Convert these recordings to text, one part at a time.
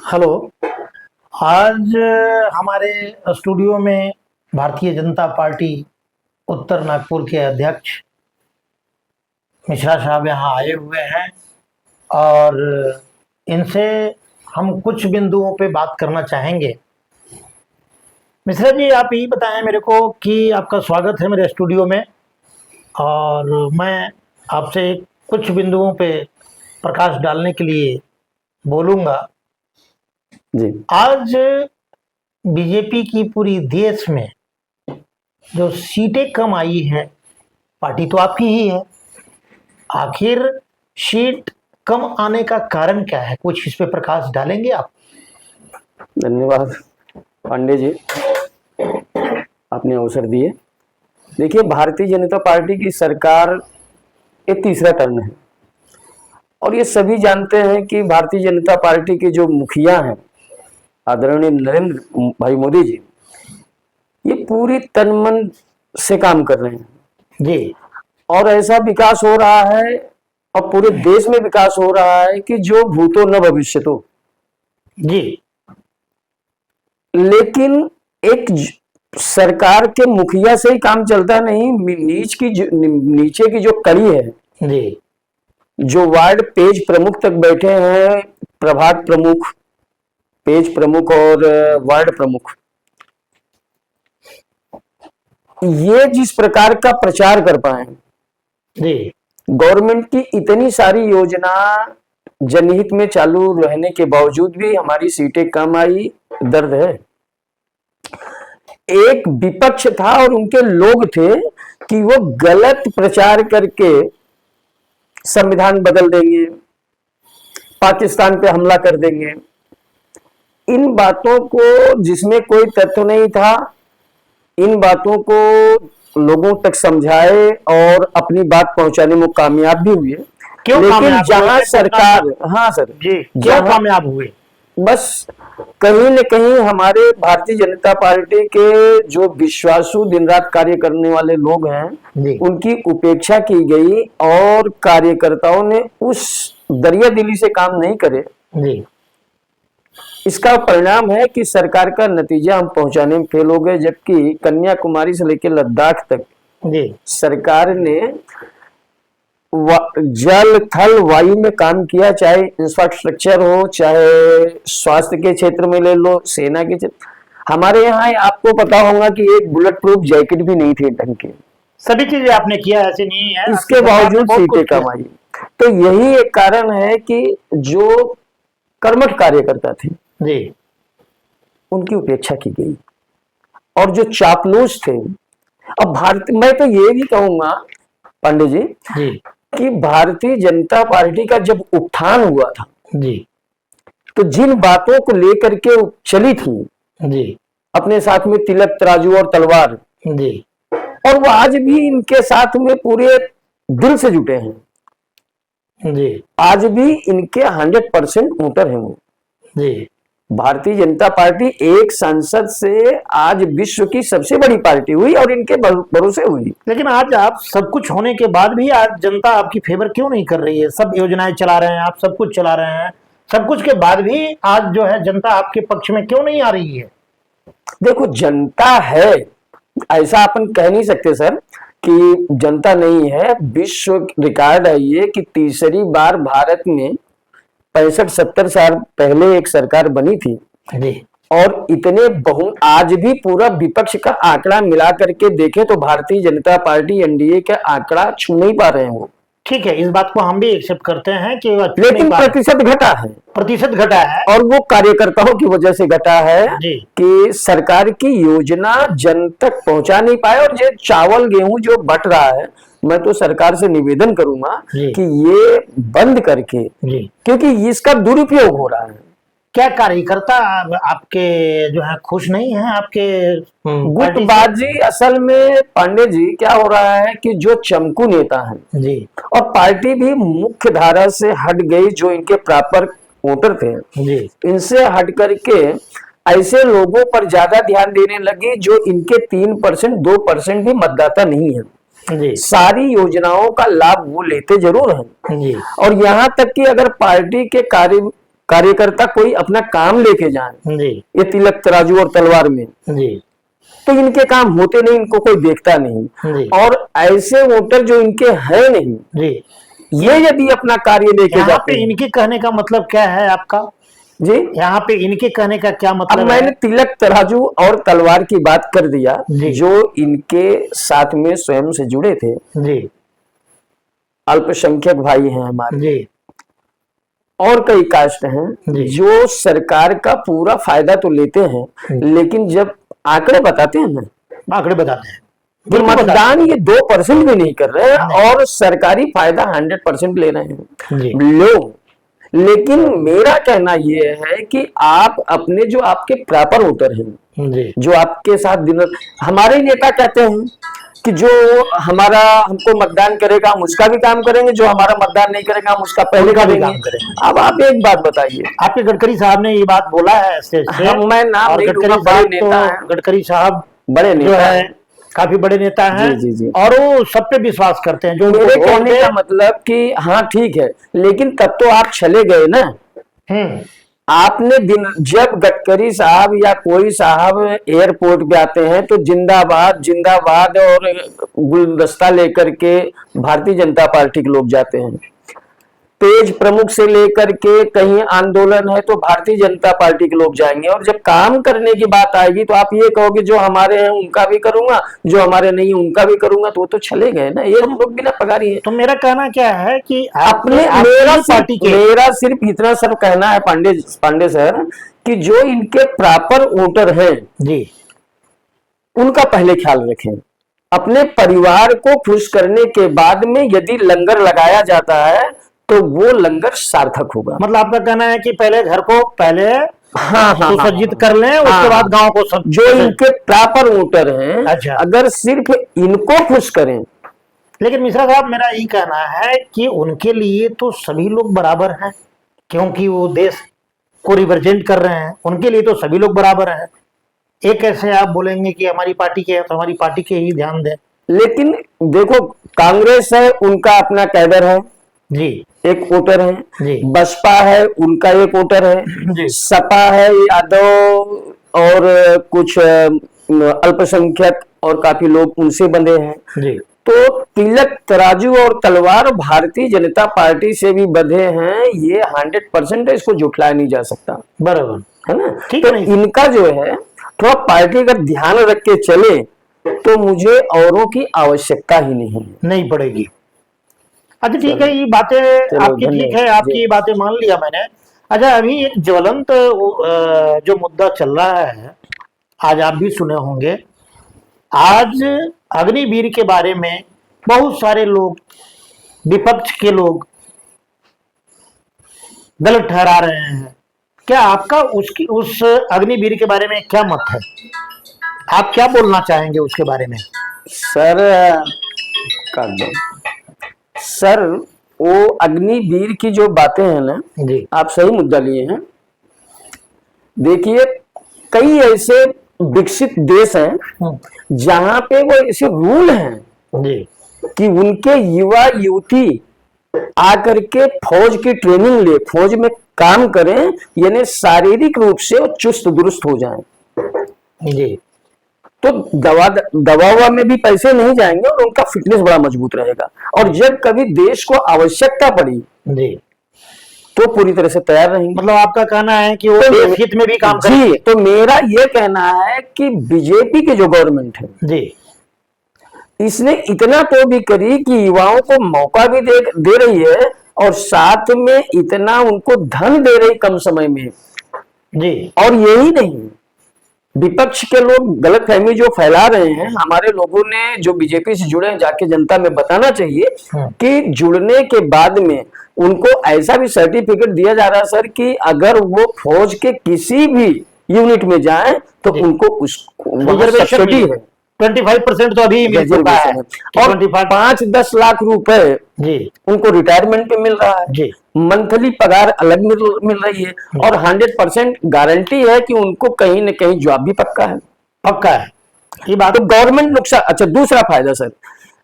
Hello. आज हमारे studio में भारतीय जनता पार्टी उत्तर नागपुर के अध्यक्ष मिश्रा साहब यहाँ आए हुए हैं और इनसे हम कुछ बिंदुओं पे बात करना चाहेंगे। मिश्रा जी, आप ये बताएं मेरे को कि आपका स्वागत है मेरे स्टूडियो में और मैं आपसे कुछ बिंदुओं पे प्रकाश डालने के लिए बोलूँगा। जी। आज बीजेपी की पूरी देश में जो सीटें कम आई है, पार्टी तो आपकी ही है, आखिर सीट कम आने का कारण क्या है? कुछ इस पे प्रकाश डालेंगे आप? धन्यवाद पांडे जी, आपने अवसर दिए। देखिए, भारतीय जनता पार्टी की सरकार ये तीसरा टर्म है और ये सभी जानते हैं कि भारतीय जनता पार्टी के जो मुखिया हैं आदरणीय नरेंद्र भाई मोदी जी, ये पूरी तन मन से काम कर रहे हैं जी। और ऐसा विकास हो रहा है और पूरे देश में विकास हो रहा है कि जो भूतो न भविष्यतो जी। लेकिन एक सरकार के मुखिया से ही काम चलता नहीं, नीचे की जो कड़ी है जी, जो वार्ड पेज प्रमुख तक बैठे हैं, प्रभाग प्रमुख, पेज प्रमुख और वार्ड प्रमुख, ये जिस प्रकार का प्रचार कर पाए जी, गवर्नमेंट की इतनी सारी योजना जनहित में चालू रहने के बावजूद भी हमारी सीटें कम आई, दर्द है। एक विपक्ष था और उनके लोग थे कि वो गलत प्रचार करके संविधान बदल देंगे, पाकिस्तान पे हमला कर देंगे। इन बातों को, जिसमें कोई तथ्य नहीं था, इन बातों को लोगों तक समझाए और अपनी बात पहुंचाने में कामयाब भी हुए। क्यों लेकिन जहां सरकार, हाँ सर जी, क्यों कामयाब हुए? बस कहीं न कहीं हमारे भारतीय जनता पार्टी के जो विश्वासु दिन रात कार्य करने वाले लोग हैं, उनकी उपेक्षा की गई और कार्यकर्ताओं ने उस दरिया दिली से काम नहीं करे जी। इसका परिणाम है कि सरकार का नतीजा हम पहुंचाने में फेल हो गए। जबकि कन्याकुमारी से लेकर लद्दाख तक जी सरकार ने जल थल वायु में काम किया, चाहे इंफ्रास्ट्रक्चर हो, चाहे स्वास्थ्य के क्षेत्र में ले लो, सेना के क्षेत्र। हमारे यहाँ आपको पता होगा कि एक बुलेट प्रूफ जैकेट भी नहीं थे ढंग के। सभी चीजें आपने किया, ऐसे नहीं है, इसके बावजूद सीटें कम आई। तो यही एक कारण है कि जो कर्मठ कार्यकर्ता थे जी, उनकी उपेक्षा की गई और जो चापलूस थे। अब मैं तो ये भी कहूंगा पांडे जी कि भारतीय जनता पार्टी का जब उत्थान हुआ था जी, तो जिन बातों को लेकर के चली थी जी, अपने साथ में तिलक तराजू और तलवार जी, और वो आज भी इनके साथ में पूरे दिल से जुटे हैं जी, आज भी इनके 100% वोटर हैं वो जी। भारतीय जनता पार्टी एक संसद से आज विश्व की सबसे बड़ी पार्टी हुई और इनके भरोसे हुई। लेकिन आज आप सब कुछ होने के बाद भी आज जनता आपकी फेवर क्यों नहीं कर रही है? सब योजनाएं चला रहे हैं, आप सब कुछ चला रहे हैं, सब कुछ के बाद भी आज जो है जनता आपके पक्ष में क्यों नहीं आ रही है? देखो, जनता है, ऐसा अपन कह नहीं सकते सर कि जनता नहीं है। विश्व रिकॉर्ड है ये कि तीसरी बार भारत में 65-70 साल पहले एक सरकार बनी थी और इतने आज भी पूरा विपक्ष का आंकड़ा मिला करके देखे तो भारतीय जनता पार्टी एनडीए का आंकड़ा छू नहीं पा रहे हैं वो। ठीक है, इस बात को हम भी एक्सेप्ट करते हैं कि लेकिन प्रतिशत घटा है, प्रतिशत घटा है और वो कार्यकर्ताओं की वजह से घटा है कि सरकार की योजना जन तक पहुंचा नहीं पाए। और ये चावल गेहूं जो बट रहा है, मैं तो सरकार से निवेदन करूंगा कि ये बंद करके, क्योंकि इसका दुरुपयोग हो रहा है। क्या कार्यकर्ता आपके जो है खुश नहीं है आपके गुटबाजी? असल में पांडे जी क्या हो रहा है कि जो चमकू नेता हैं जी और पार्टी भी मुख्य धारा से हट गई, जो इनके प्रॉपर वोटर थे जी, इनसे हट करके ऐसे लोगों पर ज्यादा ध्यान देने लगी जो इनके 3% 2% भी मतदाता नहीं है। सारी योजनाओं का लाभ वो लेते जरूर हैं जी। और यहाँ तक कि अगर पार्टी के कार्य कार्यकर्ता कोई अपना काम लेके जाए जी ये तिलक तराजू और तलवार में, जी तो इनके काम होते नहीं, इनको कोई देखता नहीं। जी और ऐसे वोटर जो इनके हैं नहीं, जी। ये यदि अपना कार्य लेके यहाँ जाते पे हैं। इनके कहने का मतलब क्या है आपका? जी, यहाँ पे इनके कहने का क्या अब मतलब मैंने है? तिलक तराजू और तलवार की बात कर दिया, जी। जो इनके साथ में स्वयं से जुड़े थे, जी अल्पसंख्यक भाई हैं हमारे, जी और कई कास्ट हैं जी। जो सरकार का पूरा फायदा तो लेते हैं, लेकिन जब आंकड़े बताते हैं ना, आंकड़े बताते हैं, तो बिल्कुल बताते मतदान ये 2% भी नहीं कर रहे हैं नहीं। और सरकारी फायदा 100% ले रहे हैं जी लोग। लेकिन मेरा कहना ये है कि आप अपने जो आपके प्रॉपर वोटर हैं, जी जो आपके साथ दिन, हमारे नेता कहते हैं कि जो हमारा हमको मतदान करेगा हम उसका भी काम करेंगे, जो हमारा मतदान नहीं करेगा हम उसका पहले उनका भी करेंगे। काम करेंगे। अब आप एक बात बताइए, आपके गडकरी साहब ने ये बात बोला है स्टेज पे, हम मैं नाम और नहीं गडकरी लूंगा, बड़े साहब नेता हैं, तो गडकरी साहब बड़े जो नेता है हैं। काफी बड़े नेता हैं, जी, जी, जी। और वो सब पे विश्वास करते हैं जो उनको मेरे वोट कहने दे। का मतलब कि हाँ ठीक है, लेकिन तब तो आप चले गए ना। हम्म आपने दिन जब गडकरी साहब या कोई साहब एयरपोर्ट पे आते हैं तो जिंदाबाद जिंदाबाद और गुलदस्ता लेकर के भारतीय जनता पार्टी के लोग जाते हैं। पेज प्रमुख से लेकर के कहीं आंदोलन है तो भारतीय जनता पार्टी के लोग जाएंगे, और जब काम करने की बात आएगी तो आप ये कहोगे जो हमारे हैं उनका भी करूंगा, जो हमारे नहीं है उनका भी करूंगा, तो वो तो चले गए ना, ये लोग बिना पगारी है। तो मेरा कहना क्या है कि अपने मेरा सिर्फ इतना सर कहना है पांडे सर, कि जो इनके प्रॉपर वोटर हैं जी उनका पहले ख्याल रखें। अपने परिवार को खुश करने के बाद में यदि लंगर लगाया जाता है तो वो लंगर सार्थक होगा। मतलब आपका कहना है कि पहले घर को पहले हाँ हाँ सुसज्जित कर लें, उसके हाँ, बाद गांव को सब जो इनके प्रॉपर वोटर हैं, अच्छा। अगर सिर्फ इनको खुश करें। लेकिन मिश्रा साहब मेरा ये कहना है कि उनके लिए तो सभी लोग बराबर हैं, क्योंकि वो देश को रिप्रेजेंट कर रहे हैं, उनके लिए तो सभी लोग बराबर हैं। एक ऐसे आप बोलेंगे कि हमारी पार्टी के हैं तो हमारी पार्टी के ही ध्यान दें। लेकिन देखो, कांग्रेस है उनका अपना कैडर है, जी एक वोटर है, जी बसपा है उनका एक वोटर है, जी सपा है यादव और कुछ अल्पसंख्यक और काफी लोग उनसे बंधे हैं। जी। तो तिलक तराजू और तलवार भारतीय जनता पार्टी से भी बंधे हैं, ये 100% है, इसको झुठलाया नहीं जा सकता, बराबर है ना। ठीक तो है। इनका जो है थोड़ा पार्टी का ध्यान रख के चले तो मुझे औरों की आवश्यकता ही नहीं पड़ेगी। अच्छा ठीक है, ये बातें आपकी ठीक है, आपकी ये बातें मान लिया मैंने। अच्छा अभी एक ज्वलंत जो मुद्दा चल रहा है, आज आप भी सुने होंगे, आज अग्निवीर के बारे में बहुत सारे लोग, विपक्ष के लोग गलत ठहरा रहे हैं। क्या आपका उस अग्निवीर के बारे में क्या मत है? आप क्या बोलना चाहेंगे उसके बारे में? सर कर दो सर, वो अग्निवीर की जो बातें हैं ना जी आप सही मुद्दा लिए हैं। देखिए, कई ऐसे विकसित देश हैं जहां पे वो ऐसे रूल हैं जी कि उनके युवा युवती आकर के फौज की ट्रेनिंग ले, फौज में काम करें, यानी शारीरिक रूप से वो चुस्त दुरुस्त हो जाएं। जी। तो दवा में भी पैसे नहीं जाएंगे और उनका फिटनेस बड़ा मजबूत रहेगा, और जब कभी देश को आवश्यकता पड़ी जी तो पूरी तरह से तैयार रहेंगे। मतलब आपका कहना है कि वो देश हित में भी काम जी, तो मेरा ये कहना है कि बीजेपी की जो गवर्नमेंट है जी, इसने इतना तो भी करी कि युवाओं को मौका भी दे रही है, और साथ में इतना उनको धन दे रही कम समय में जी। और यही नहीं, विपक्ष के लोग गलतफहमी जो फैला रहे हैं, हमारे लोगों ने जो बीजेपी से जुड़े हैं जाके जनता में बताना चाहिए कि जुड़ने के बाद में उनको ऐसा भी सर्टिफिकेट दिया जा रहा है सर कि अगर वो फौज के किसी भी यूनिट में जाएं तो उनको सब्सिडी है। 25% तो अभी मिल चुका है, और 5-10 लाख रुपए जी उनको रिटायरमेंट पे मिल रहा है जी। मंथली पगार अलग मिल रही है, और 100% गारंटी है कि उनको कहीं न कहीं जॉब भी पक्का है ये बात। तो गवर्नमेंट नुकसान। अच्छा, दूसरा फायदा सर,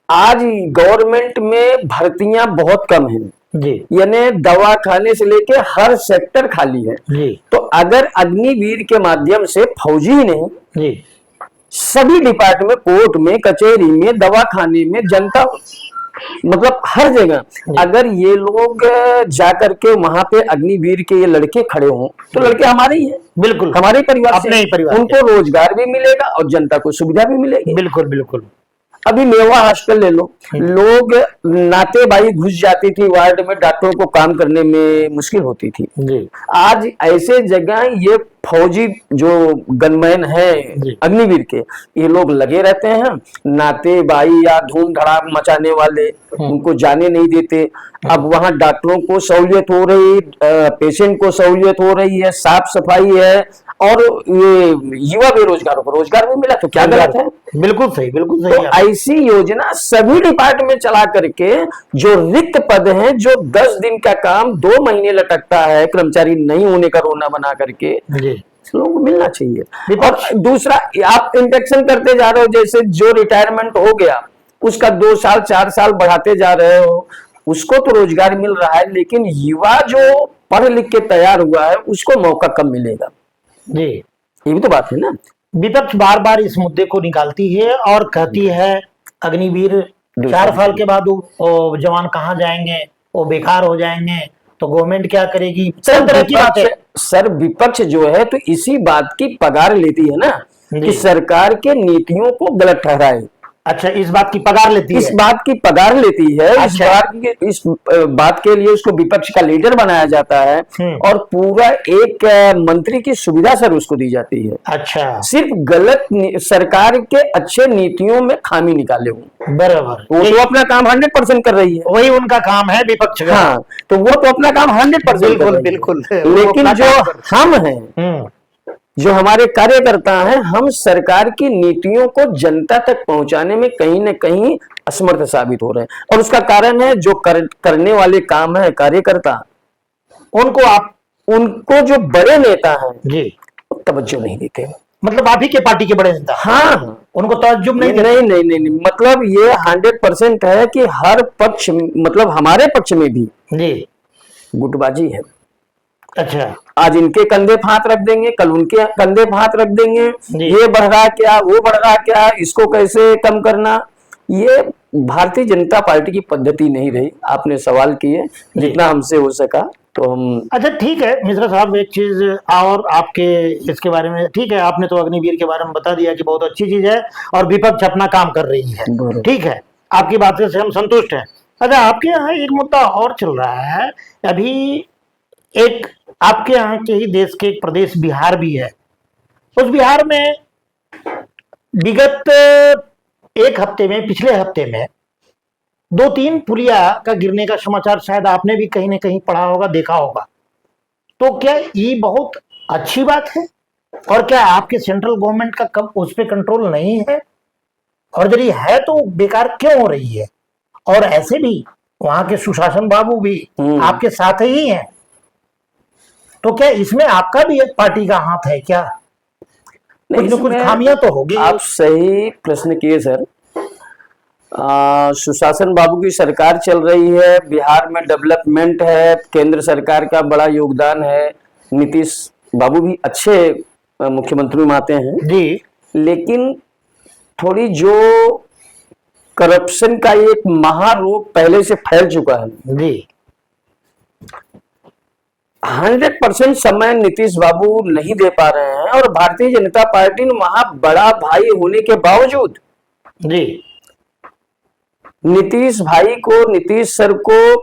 आज गवर्नमेंट में भर्तियां बहुत कम हैं, जी यानी दवा खाने से लेके हर सेक्टर खाली है। जी तो अगर अग्निवीर के माध्यम से फौजी ही नहीं, जी सभी डिपार्टमेंट, कोर्ट में, कचहरी में, दवा खाने में, जनता, मतलब हर जगह अगर ये लोग जाकर के वहां पे अग्निवीर के ये लड़के खड़े हों, तो लड़के हमारे ही हैं, बिल्कुल, हमारे परिवार अपने ही परिवार उनको रोजगार भी मिलेगा और जनता को सुविधा भी मिलेगी। बिल्कुल बिल्कुल। अभी मेवा हॉस्पिटल ले लो, लोग नातेबाई घुस जाती थी वार्ड में, डॉक्टरों को काम करने में मुश्किल होती थी। जी आज ऐसे जगह ये फौजी जो गनमैन है जी। अग्निवीर के, ये लोग लगे रहते हैं। नातेबाई या धूम धड़ाक मचाने वाले उनको जाने नहीं देते। अब वहां डॉक्टरों को सहूलियत हो रही, पेशेंट को सहूलियत हो रही है, साफ सफाई है, और ये युवा बेरोजगारों को रोजगार भी मिला, तो क्या गलत है? बिल्कुल सही, बिल्कुल तो सही। ऐसी योजना सभी डिपार्टमेंट चला करके जो रिक्त पद हैं, जो 10 दिन का काम 2 महीने लटकता है कर्मचारी नहीं होने का रोना बना करके, जी लोगों को मिलना चाहिए। और दूसरा, आप इंडेक्शन करते जा रहे हो, जैसे जो रिटायरमेंट हो गया उसका 2 साल 4 साल बढ़ाते जा रहे हो, उसको तो रोजगार मिल रहा है, लेकिन युवा जो पढ़ लिख के तैयार हुआ है उसको मौका कब मिलेगा? जी, ये भी तो बात है ना। विपक्ष बार बार इस मुद्दे को निकालती है और कहती है अग्निवीर 4 साल के बाद वो जवान कहाँ जाएंगे, वो बेकार हो जाएंगे, तो गवर्नमेंट क्या करेगी? सर विपक्ष जो है तो इसी बात की पगार लेती है ना, कि सरकार के नीतियों को गलत ठहराए। अच्छा, इस बात की पगार लेती है? इस बात की पगार लेती है। अच्छा। इस बात के लिए उसको विपक्ष का लीडर बनाया जाता है और पूरा एक मंत्री की सुविधा सर उसको दी जाती है। अच्छा, सिर्फ गलत सरकार के अच्छे नीतियों में खामी निकाले हो। बराबर, वो तो अपना काम 100% कर रही है, वही उनका काम है विपक्ष का। हाँ, तो वो तो अपना काम 100% बिल्कुल बिल्कुल। लेकिन जो हम हैं, जो हमारे कार्यकर्ता हैं, हम सरकार की नीतियों को जनता तक पहुंचाने में कहीं न कहीं असमर्थ साबित हो रहे हैं। और उसका कारण है जो करने वाले काम है कार्यकर्ता, उनको जो बड़े नेता हैं जी तवज्जो नहीं देते। मतलब आप ही के पार्टी के बड़े नेता? हाँ, उनको तवज्जो नहीं देते? नहीं, मतलब ये 100% है कि हर पक्ष, मतलब हमारे पक्ष में भी जी गुटबाजी है। अच्छा, आज इनके कंधे पे हाथ रख देंगे, कल उनके कंधे पे हाथ रख देंगे, ये बढ़ रहा क्या, वो बढ़ रहा क्या, इसको कैसे कम करना। ये भारतीय जनता पार्टी की पद्धति नहीं रही। आपने सवाल किए, जितना हमसे हो सका तो हम। अच्छा ठीक है मिश्रा साहब, एक चीज और आपके इसके बारे में, ठीक है आपने तो अग्निवीर के बारे में बता दिया कि बहुत अच्छी चीज है और विपक्ष अपना काम कर रही है, ठीक है, आपकी बातें से हम संतुष्ट हैं। अच्छा, आपके यहाँ एक मुद्दा और चल रहा है अभी, एक आपके यहाँ के ही देश के एक प्रदेश बिहार भी है। उस बिहार में विगत एक हफ्ते में, पिछले हफ्ते में 2-3 पुलिया का गिरने का समाचार शायद आपने भी कहीं ना कहीं पढ़ा होगा, देखा होगा। तो क्या ये बहुत अच्छी बात है? और क्या आपके सेंट्रल गवर्नमेंट का कब उस पर कंट्रोल नहीं है? और यदि है तो बेकार क्यों हो रही है? और ऐसे भी वहां के सुशासन बाबू भी आपके साथ ही हैं, तो क्या इसमें आपका भी एक पार्टी का हाथ है क्या? कुछ खामियां तो होगी। आप सही प्रश्न किए सर। सुशासन बाबू की सरकार चल रही है, बिहार में डेवलपमेंट है, केंद्र सरकार का बड़ा योगदान है, नीतीश बाबू भी अच्छे मुख्यमंत्री मानते हैं जी, लेकिन थोड़ी जो करप्शन का एक महारोग पहले से फैल चुका है जी, 100% समय नीतीश बाबू नहीं दे पा रहे हैं। और भारतीय जनता पार्टी ने वहां बड़ा भाई होने के बावजूद जी, नीतीश भाई को, नीतीश सर को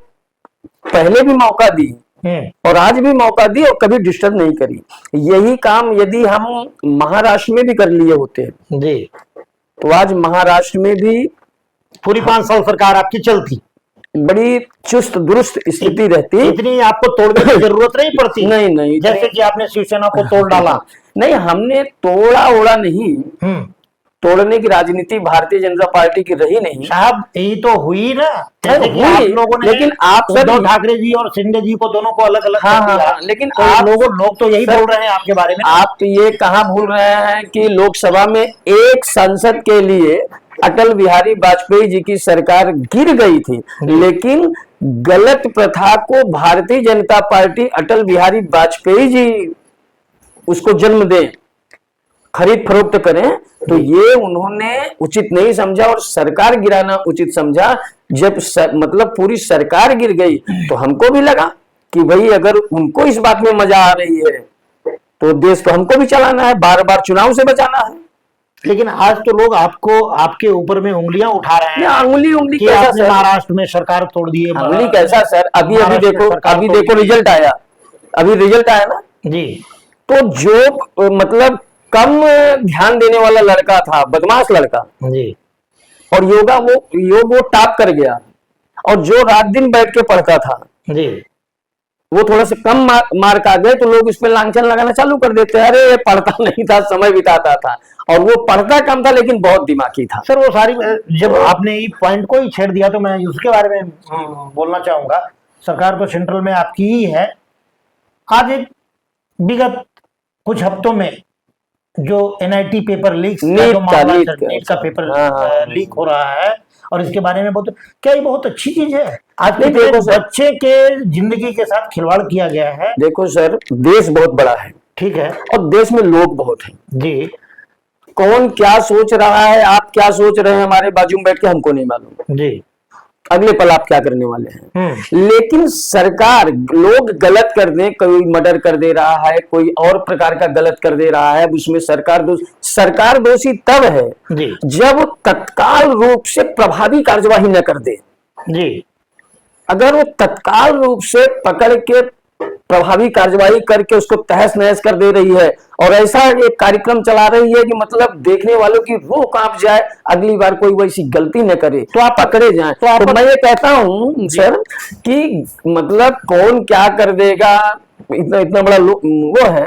पहले भी मौका दी और आज भी मौका दी और कभी डिस्टर्ब नहीं करी। यही काम यदि हम महाराष्ट्र में भी कर लिए होते जी, तो आज महाराष्ट्र में भी पूरी 5 साल सरकार आपकी चलती, बड़ी चुस्त दुरुस्त स्थिति रहती, इतनी आपको तोड़ने की जरूरत नहीं पड़ती। नहीं, जैसे कि आपने शिवसेना को तोड़ डाला। नहीं, हमने तोड़ा ओड़ा नहीं, तोड़ने की राजनीति भारतीय जनता पार्टी की रही नहीं साहब। ये तो हुई ना, जैसे कि आप लोगों ने, लेकिन आप उद्धव ठाकरे जी और शिंदे जी को दोनों को अलग अलग हाँ, हाँ, लेकिन तो आप लोग तो यही बोल रहे हैं आपके बारे में। आप तो ये कहाँ भूल रहे हैं कि लोकसभा में एक सांसद के लिए अटल बिहारी वाजपेयी जी की सरकार गिर गई थी, लेकिन गलत प्रथा को भारतीय जनता पार्टी अटल बिहारी वाजपेयी जी उसको जन्म दें, खरीद फरोख्त करें, तो ये उन्होंने उचित नहीं समझा और सरकार गिराना उचित समझा। जब मतलब पूरी सरकार गिर गई तो हमको भी लगा कि भाई अगर उनको इस बात में मजा आ रही है तो देश तो हमको भी चलाना है, बार बार चुनाव से बचाना है। लेकिन आज तो लोग आपको आपके ऊपर में उंगलियां उठा रहे हैं उंगली कि कैसा आपने सर? महाराष्ट्र में सरकार तोड़ दी है। उंगली कैसा सर? अभी महाराष्ट्र में सरकार अभी तोड़ देखो दी। रिजल्ट आया, अभी रिजल्ट आया ना, जी तो जो मतलब कम ध्यान देने वाला लड़का था, बदमाश लड़का, जी और योग वो टॉप कर गया, और जो रात दिन बैठ के पढ़ता था जी वो थोड़ा सा कम मार्क आ गए तो लोग इस पे लांछन लगाना चालू कर देते हैं, अरे ये पढ़ता नहीं था, समय बिताता था। और वो पढ़ता कम था लेकिन बहुत दिमागी था। सर। वो सारी जब आपने ये पॉइंट को ही छेड़ दिया तो मैं उसके बारे में बोलना चाहूंगा। सरकार तो सेंट्रल में आपकी ही है। आज एक विगत कुछ हफ्तों में जो एनआईटी पेपर लीक नीट का पेपर लीक हो रहा है, और इसके बारे में बहुत, क्या ये बहुत अच्छी चीज है? आज के देखो सर, बच्चे के जिंदगी के साथ खिलवाड़ किया गया है। देखो सर, देश बहुत बड़ा है, ठीक है, और देश में लोग बहुत हैं जी। कौन क्या सोच रहा है, आप क्या सोच रहे हैं हमारे बाजू में बैठ के, हमको नहीं मालूम जी। अगले पल आप क्या करने वाले हैं। लेकिन सरकार, लोग गलत कर दे, कोई मर्डर कर दे रहा है, कोई और प्रकार का गलत कर दे रहा है, उसमें सरकार दोषी तब है जी। जब तत्काल रूप से प्रभावी कार्यवाही न कर दे जी। अगर वो तत्काल रूप से पकड़ के प्रभावी कार्यवाही करके उसको तहस नहस कर दे रही है और ऐसा एक कार्यक्रम चला रही है कि मतलब देखने वालों की रूह कांप जाए, अगली बार कोई वैसी गलती न करे तो आप पकड़े जाएं, तो मैं ये कहता हूं सर कि मतलब कौन क्या कर देगा, इतना बड़ा वो है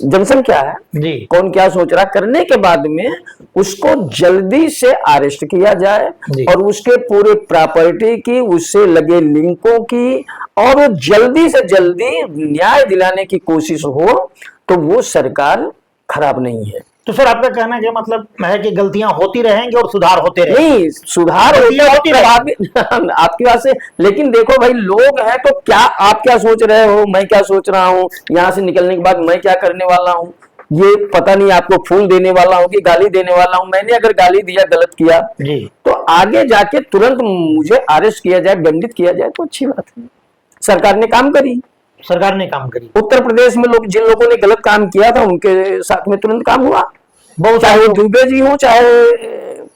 जनसंख्या है जी। कौन क्या सोच रहा, करने के बाद में उसको जल्दी से अरेस्ट किया जाए और उसके पूरे प्रॉपर्टी की, उससे लगे लिंकों की, और वो जल्दी से जल्दी न्याय दिलाने की कोशिश हो, तो वो सरकार खराब नहीं है। तो सर आपका कहना क्या मतलब है कि गलतियां होती रहेंगी और सुधार होते रहेंगे? नहीं, सुधार होती आपकी बात से, लेकिन देखो भाई लोग हैं तो क्या, आप क्या सोच रहे हो, मैं क्या सोच रहा हूँ, यहाँ से निकलने के बाद मैं क्या करने वाला हूँ, ये पता नहीं। आपको फूल देने वाला हूँ कि गाली देने वाला हूँ। मैंने अगर गाली दिया, गलत किया जी, तो आगे जाके तुरंत मुझे अरेस्ट किया जाए, दंडित किया जाए तो अच्छी बात है। सरकार ने काम करी, सरकार ने काम करी। उत्तर प्रदेश में जिन लोगों ने गलत काम किया था उनके साथ में तुरंत काम हुआ, चाहे वो दुबे जी हो चाहे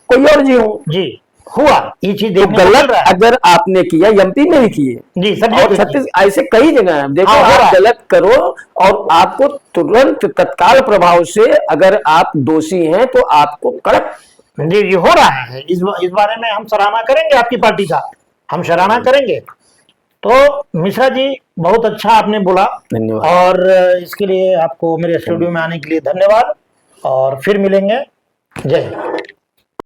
कोई और जी हो, जी हुआ। ये चीज तो गलत अगर आपने किया, एमपी में ही किए जी, सब और छत्तीस ऐसे कई जगह है। देखो आप गलत करो और आपको तुरंत तत्काल प्रभाव से, अगर आप दोषी हैं तो आपको कड़क जी हो रहा है। इस बारे में हम सराहना करेंगे, आपकी पार्टी का हम सराहना करेंगे। तो मिश्रा जी बहुत अच्छा आपने बोला, धन्यवाद, और इसके लिए आपको मेरे स्टूडियो में आने के लिए धन्यवाद, और फिर मिलेंगे। जय हिंद।